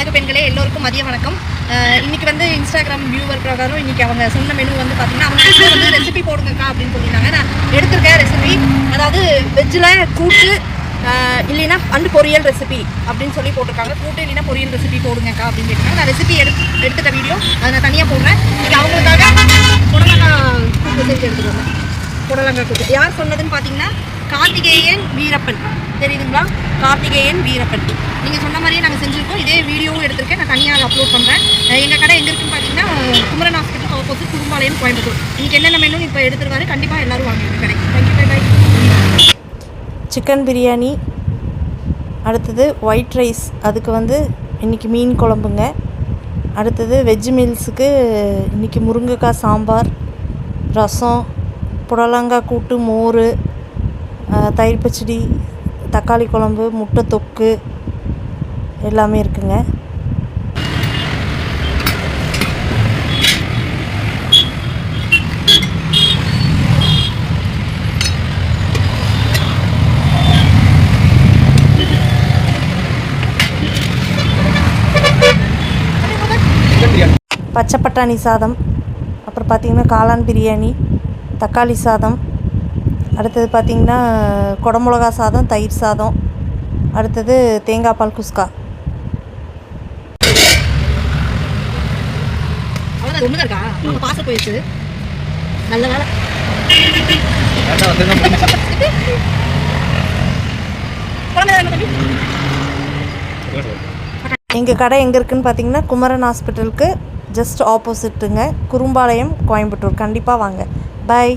அழகு பெண்களே எல்லோருக்கும் மதிய வணக்கம். இன்றைக்கி வந்து இன்ஸ்டாகிராம் வியூவர் பிரகாரம் இன்றைக்கி அவங்க சொன்ன மெனு வந்து பார்த்திங்கன்னா அவங்க வந்து ரெசிபி போடுங்கக்கா அப்படின்னு சொல்லியிருந்தாங்க. நான் எடுத்திருக்கேன் ரெசிபி, அதாவது வெஜ்ஜில் கூட்டு இல்லைன்னா அண்டு பொரியல் ரெசிபி அப்படின்னு சொல்லி போட்டிருக்காங்க. கூட்டு இல்லைன்னா பொரியல் ரெசிபி போடுங்கக்கா அப்படின்னு கேட்டாங்க. நான் ரெசிபி எடுத்துட்ட வீடியோ அதை நான் தனியாக போடுறேன். இன்றைக்கி அவங்களுக்காக புடலங்காய் கூட்டு செஞ்சு எடுத்துகிட்டு வந்தேன். புடலங்காய் கூட்டு யார் சொன்னதுன்னு பார்த்தீங்கன்னா கார்த்திகேயன் வீரப்பன், தெரியுதுங்களா? கார்த்திகேயன் வீரப்பன். நீங்கள் சொன்ன மாதிரியே நாங்கள் செஞ்சுருக்கோம். இதே வீடியோவும் எடுத்திருக்கேன், நான் தனியாக அப்லோட் பண்ணுறேன். எங்கள் கடை எங்கே இருக்குன்னு பார்த்தீங்கன்னா குமரன் ஹாஸ்பிட்டல் ஆப்போசிட் குறும்பாளையம், கோயம்புத்தூர். இன்றைக்கி என்னென்ன மெனு இப்போ எடுத்துருவாரு, கண்டிப்பாக எல்லோரும் வாங்க எங்கள் கடை. Thank you, bye bye. Chicken biryani, அடுத்தது ஒயிட் ரைஸ், அதுக்கு வந்து இன்றைக்கி மீன் குழம்புங்க. அடுத்தது வெஜ்ஜு மீல்ஸுக்கு இன்றைக்கி முருங்கைக்காய் சாம்பார், ரசம், புடலங்காய் கூட்டு, மோர், தயிர் பச்சடி, தக்காளி குழம்பு, முட்டை தொக்கு எல்லாமே இருக்குங்க. பச்சை பட்டாணி சாதம், அப்புறம் பார்த்திங்கன்னா காளான் பிரியாணி, தக்காளி சாதம், அடுத்தது பார்த்திங்கன்னா குடமிளகா சாதம், தயிர் சாதம், அடுத்தது தேங்காய் பால் குஸ்கா. ஒன்று இருக்கா பாச போயிடுச்சு, நல்ல வேலை. எங்கள் கடை எங்கே இருக்குதுன்னு பார்த்தீங்கன்னா குமரன் ஹாஸ்பிட்டலுக்கு ஜஸ்ட் ஆப்போசிட்டுங்க, குறும்பாளையம், கோயம்புத்தூர். கண்டிப்பாக வாங்க. பாய்.